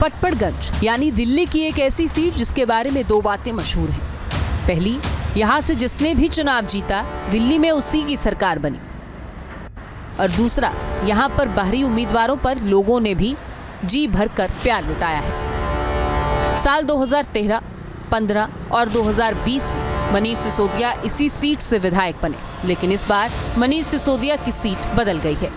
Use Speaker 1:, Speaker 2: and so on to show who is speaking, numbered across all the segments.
Speaker 1: पटपड़गंज यानी दिल्ली की एक ऐसी सीट जिसके बारे में दो बातें मशहूर हैं। पहली, यहाँ से जिसने भी चुनाव जीता दिल्ली में उसी की सरकार बनी। और दूसरा, यहाँ पर बाहरी उम्मीदवारों पर लोगों ने भी जी भरकर प्यार लुटाया है। साल 2013, 15 और 2020 में मनीष सिसोदिया इसी सीट से विधायक बने, लेकिन इस बार मनीष सिसोदिया की सीट बदल गई है।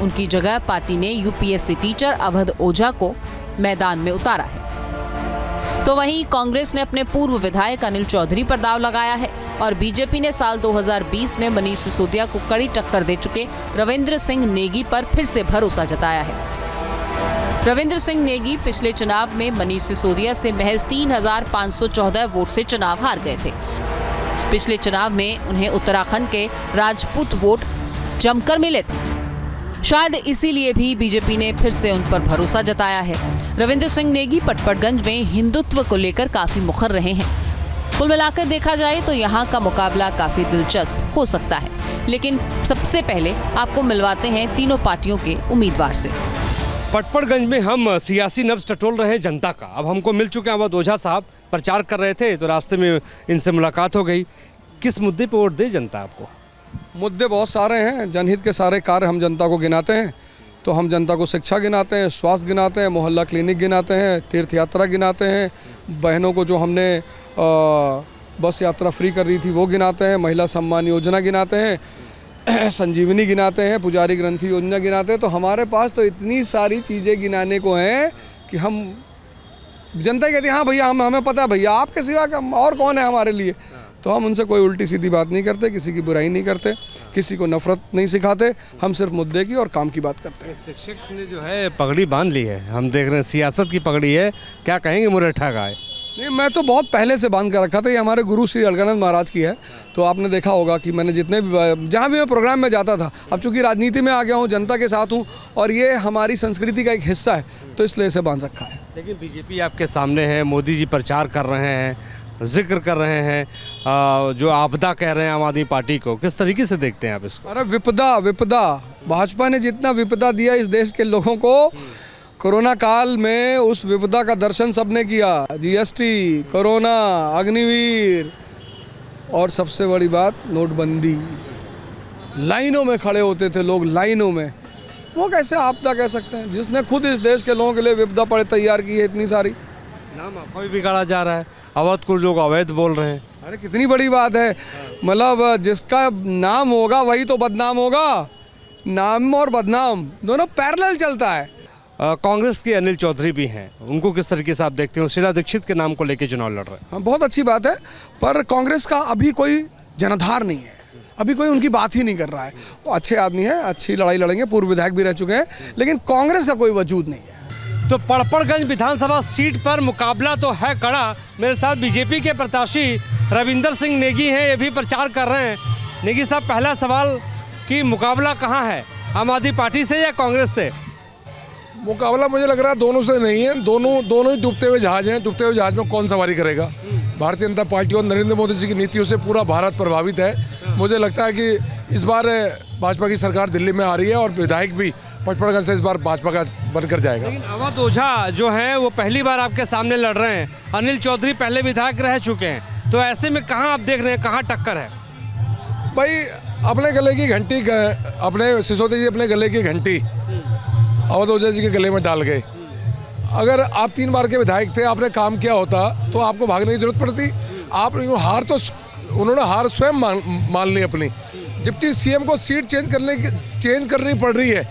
Speaker 1: उनकी जगह पार्टी ने यूपीएससी टीचर अवध ओझा को मैदान में उतारा है। तो वहीं कांग्रेस ने अपने पूर्व विधायक अनिल चौधरी पर दांव लगाया है और बीजेपी ने साल 2020 में मनीष सिसोदिया को कड़ी टक्कर दे चुके रविंद्र सिंह नेगी पर फिर से भरोसा जताया है। रविंद्र सिंह नेगी पिछले चुनाव में मनीष सिसोदिया से महज 3514 वोट से चुनाव हार गए थे। पिछले चुनाव में उन्हें उत्तराखंड के राजपूत वोट जमकर मिले थे। शायद इसीलिए भी बीजेपी ने फिर से उन पर भरोसा जताया है। रविंद्र सिंह नेगी पटपड़गंज में हिंदुत्व को लेकर काफी मुखर रहे हैं। कुल मिलाकर देखा जाए तो यहाँ का मुकाबला काफी दिलचस्प हो सकता है, लेकिन सबसे पहले आपको मिलवाते हैं तीनों पार्टियों के उम्मीदवार से।
Speaker 2: पटपड़गंज में हम सियासी नब्ज टटोल रहे हैं जनता का। अब हमको मिल चुके हैं अवध ओझा साहब, प्रचार कर रहे थे तो रास्ते में इनसे मुलाकात हो गई। किस मुद्दे पे वोट दे जनता आपको?
Speaker 3: मुद्दे बहुत सारे हैं, जनहित के सारे कार्य हम जनता को गिनाते हैं। तो हम जनता को शिक्षा गिनाते हैं, स्वास्थ्य गिनाते हैं, मोहल्ला क्लिनिक गिनाते हैं, तीर्थ यात्रा गिनाते हैं, बहनों को जो हमने बस यात्रा फ्री कर दी थी वो गिनाते हैं, महिला सम्मान योजना गिनाते हैं, संजीवनी गिनाते हैं, पुजारी ग्रंथि योजना गिनाते हैं। तो हमारे पास तो इतनी सारी चीज़ें गिनाने को हैं कि हम जनता कहती है हाँ भैया हमें पता है भैया, आपके सिवा और कौन है हमारे लिए। तो हम उनसे कोई उल्टी सीधी बात नहीं करते, किसी की बुराई नहीं करते, किसी को नफरत नहीं सिखाते। हम सिर्फ मुद्दे की और काम की बात करते हैं।
Speaker 2: शिक्षक ने जो है पगड़ी बांध ली है, हम देख रहे हैं सियासत की पगड़ी है, क्या कहेंगे मुरैठा का है?
Speaker 3: नहीं, मैं तो बहुत पहले से बांध कर रखा था। ये हमारे गुरु श्री अलकानंद महाराज की है। तो आपने देखा होगा कि मैंने जितने भी जहाँ भी मैं प्रोग्राम में जाता था, अब चूंकि राजनीति में आ गया हूँ, जनता के साथ हूँ और ये हमारी संस्कृति का एक हिस्सा है, तो इसलिए इसे बांध रखा है।
Speaker 2: लेकिन बीजेपी आपके सामने है, मोदी जी प्रचार कर रहे हैं, जिक्र कर रहे हैं, जो आपदा कह रहे हैं आम आदमी पार्टी को, किस तरीके से देखते हैं आप इसको?
Speaker 3: अरे विपदा भाजपा ने जितना विपदा दिया इस देश के लोगों को, कोरोना काल में उस विपदा का दर्शन सबने किया। जीएसटी, कोरोना, अग्निवीर और सबसे बड़ी बात नोटबंदी। लाइनों में खड़े होते थे लोग, लाइनों में। वो कैसे आपदा कह सकते हैं जिसने खुद इस देश के लोगों के लिए विपदा पड़े तैयार की है इतनी सारी?
Speaker 2: नाम आपका भी बिगाड़ा जा रहा है, अवध को लोग अवैध बोल रहे हैं।
Speaker 3: अरे कितनी बड़ी बात है, मतलब जिसका नाम होगा वही तो बदनाम होगा। नाम और बदनाम दोनों पैरेलल चलता है।
Speaker 2: कांग्रेस के अनिल चौधरी भी हैं, उनको किस तरीके से आप देखते हो? शीला दीक्षित के नाम को लेकर चुनाव लड़ रहे हैं।
Speaker 3: हाँ, बहुत अच्छी बात है, पर कांग्रेस का अभी कोई जनाधार नहीं है, अभी कोई उनकी बात ही नहीं कर रहा है। वो अच्छे आदमी हैं, अच्छी लड़ाई लड़ेंगे, पूर्व विधायक भी रह चुके हैं, लेकिन कांग्रेस का कोई वजूद नहीं है।
Speaker 2: तो पटपड़गंज विधानसभा सीट पर मुकाबला तो है कड़ा। मेरे साथ बीजेपी के प्रत्याशी रविंदर सिंह नेगी हैं, ये भी प्रचार कर रहे हैं। नेगी साहब, पहला सवाल कि मुकाबला कहाँ है, आम आदमी पार्टी से या कांग्रेस से?
Speaker 4: मुकाबला मुझे लग रहा है दोनों से नहीं है, दोनों ही डूबते हुए जहाज हैं। डूबते हुए जहाज में कौन सवारी करेगा? भारतीय जनता पार्टी और नरेंद्र मोदी जी की नीतियों से पूरा भारत प्रभावित है। मुझे लगता है कि इस बार भाजपा की सरकार दिल्ली में आ रही है और विधायक भी पटपड़गंज से इस बार भाजपा का बनकर जाएगा।
Speaker 2: लेकिन अवध ओझा जो हैं वो पहली बार आपके सामने लड़ रहे हैं, अनिल चौधरी पहले विधायक रह चुके हैं, तो ऐसे में कहाँ आप देख रहे हैं, कहाँ टक्कर है?
Speaker 4: भाई अपने गले की घंटी, अपने सिसोदिया जी अपने गले की घंटी अवध ओझा जी के गले में डाल गए। अगर आप 3 बार के विधायक थे, आपने काम किया होता तो आपको भागने की जरूरत पड़ती। आप उन्होंने हार स्वयं मान ली अपनी। डिप्टी सीएम को सीट चेंज करनी पड़ रही है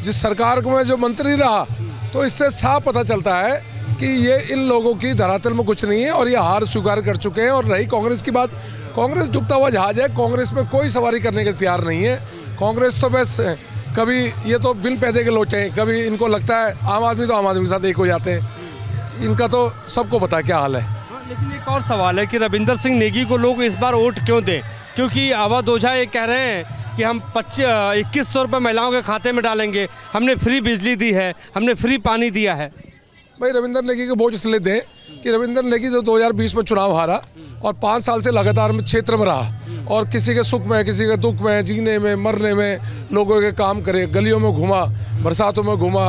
Speaker 4: जिस सरकार में जो मंत्री रहा, तो इससे साफ पता चलता है कि ये इन लोगों की धरातल में कुछ नहीं है और ये हार स्वीकार कर चुके हैं। और रही कांग्रेस की बात, कांग्रेस डूबता हुआ जहाज है, कांग्रेस में कोई सवारी करने के तैयार नहीं है। कांग्रेस तो बस कभी ये तो बिन पैदे के लोटे हैं, कभी इनको लगता है आम आदमी तो आम आदमी के साथ एक हो जाते हैं। इनका तो सबको पता है क्या हाल है।
Speaker 2: लेकिन एक और सवाल है कि रविंदर सिंह नेगी को लोग इस बार वोट क्यों दें? क्योंकि अवध ओझा ये कह रहे हैं कि हम 2100 रुपये महिलाओं के खाते में डालेंगे, हमने फ्री बिजली दी है, हमने फ्री पानी दिया है।
Speaker 4: भाई रविंदर नेगी को वोट इसलिए दें कि रविंदर नेगी जो 2020 में चुनाव हारा और 5 साल से लगातार क्षेत्र में रहा और किसी के सुख में, किसी के दुख में, जीने में, मरने में लोगों के काम करे, गलियों में घुमा, बरसातों में घुमा,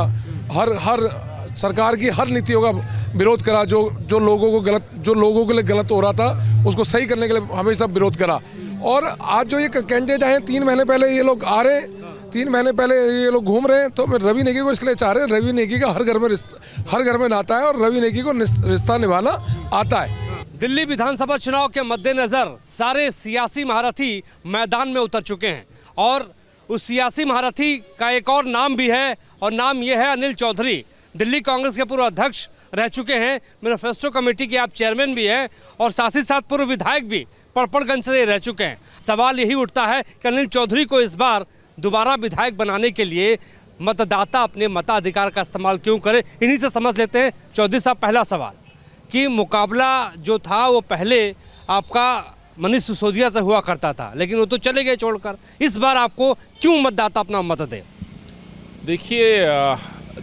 Speaker 4: हर सरकार की हर नीतियों का विरोध करा, जो लोगों के लिए गलत हो रहा था उसको सही करने के लिए हमेशा विरोध करा। और आज जो ये कैंडिडेट आए 3 महीने पहले ये लोग आ रहे हैं, 3 महीने पहले ये लोग घूम रहे हैं, तो मैं रवि नेगी को इसलिए चाह रहे हैं, रवि नेगी का हर घर में नाता है और रवि नेगी को रिश्ता निभाना आता है।
Speaker 2: दिल्ली विधानसभा चुनाव के मद्देनजर सारे सियासी महारथी मैदान में उतर चुके हैं और उस सियासी महारथी का एक और नाम भी है और नाम ये है अनिल चौधरी। दिल्ली कांग्रेस के पूर्व अध्यक्ष रह चुके हैं, मैनिफेस्टो कमेटी के आप चेयरमैन भी हैं और साथ ही साथ पूर्व विधायक भी पड़पड़गंज से रह चुके हैं। सवाल यही उठता है कि अनिल चौधरी को इस बार दोबारा विधायक बनाने के लिए मतदाता अपने मताधिकार का इस्तेमाल क्यों करे। इन्हीं से समझ लेते हैं। चौधरी साहब, पहला सवाल कि मुकाबला जो था वो पहले आपका मनीष सिसोदिया से हुआ करता था, लेकिन वो तो चले गए छोड़कर। इस बार आपको क्यों मतदाता अपना मत दे?
Speaker 5: देखिए,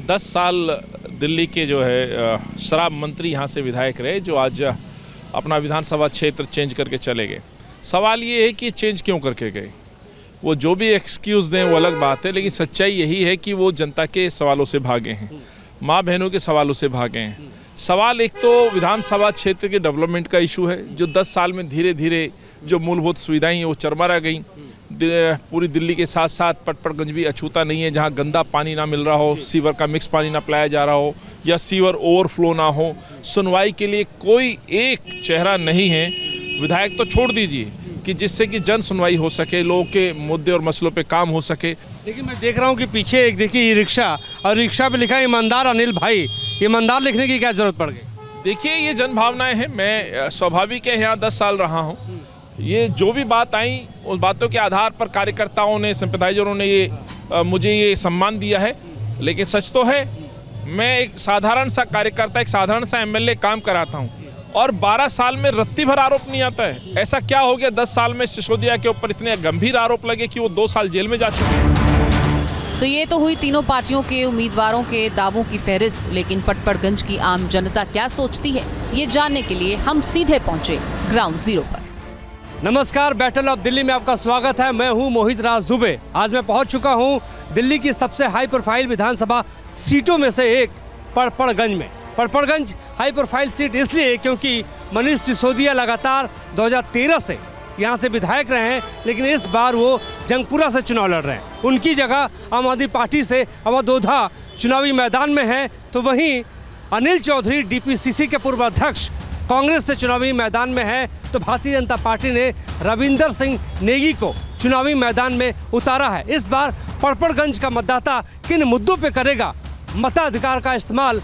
Speaker 5: 10 साल दिल्ली के जो है शराब मंत्री यहाँ से विधायक रहे, जो आज अपना विधानसभा क्षेत्र चेंज करके चले गए। सवाल ये है कि चेंज क्यों करके गए। वो जो भी एक्सक्यूज़ दें वो अलग बात है, लेकिन सच्चाई यही है कि वो जनता के सवालों से भागे हैं, माँ बहनों के सवालों से भागे हैं। सवाल एक तो विधानसभा क्षेत्र के डेवलपमेंट का इशू है, जो 10 साल में धीरे धीरे जो मूलभूत सुविधाएं हैं वो चरमरा गई। पूरी दिल्ली के साथ साथ पटपड़गंज भी अछूता नहीं है, जहां गंदा पानी ना मिल रहा हो, सीवर का मिक्स पानी ना पिलाया जा रहा हो या सीवर ओवरफ्लो ना हो। सुनवाई के लिए कोई एक चेहरा नहीं है, विधायक तो छोड़ दीजिए, कि जिससे कि जन सुनवाई हो सके, लोगों के मुद्दे और मसलों पे काम हो सके।
Speaker 2: लेकिन मैं देख रहा हूँ कि पीछे एक देखिए ये रिक्शा, और रिक्शा पे लिखा है ईमानदार अनिल भाई। ईमानदार लिखने की क्या जरूरत पड़ गई?
Speaker 5: देखिए, ये जन भावनाएं हैं। मैं स्वाभाविक है यहाँ 10 साल रहा हूँ। ये जो भी बात आई उस बातों के आधार पर कार्यकर्ताओं ने, सिंपैथाइजरों ने मुझे ये सम्मान दिया है। लेकिन सच तो है, मैं एक साधारण सा कार्यकर्ता, एक साधारण सा एमएलए काम कराता हूँ और 12 साल में रत्ती भर आरोप नहीं आता है। ऐसा क्या हो गया 10 साल में सिसोदिया के ऊपर इतने गंभीर आरोप लगे कि वो 2 साल जेल में जा चुके हैं।
Speaker 1: तो ये तो हुई तीनों पार्टियों के उम्मीदवारों के दावों की फहरिस्त, लेकिन पटपड़गंज की आम जनता क्या सोचती है, ये जानने के लिए हम सीधे पहुंचे ग्राउंड जीरो पर।
Speaker 2: नमस्कार, बैटल ऑफ दिल्ली में आपका स्वागत है। मैं हूं मोहित राज दुबे। आज मैं पहुंच चुका हूं दिल्ली की सबसे हाई प्रोफाइल विधानसभा सीटों में से एक पड़पड़गंज में। पड़पड़गंज हाई प्रोफाइल सीट इसलिए क्योंकि मनीष सिसोदिया लगातार 2013 से यहाँ से विधायक रहे हैं, लेकिन इस बार वो जंगपुरा से चुनाव लड़ रहे हैं। उनकी जगह आम आदमी पार्टी से अवधोधा चुनावी मैदान में है, तो वहीं अनिल चौधरी डीपीसीसी के पूर्व अध्यक्ष कांग्रेस से चुनावी मैदान में है। तो भारतीय जनता पार्टी ने रविंदर सिंह नेगी को चुनावी मैदान में उतारा है। इस बार पड़पड़गंज का मतदाता किन मुद्दों पे करेगा मताधिकार का इस्तेमाल,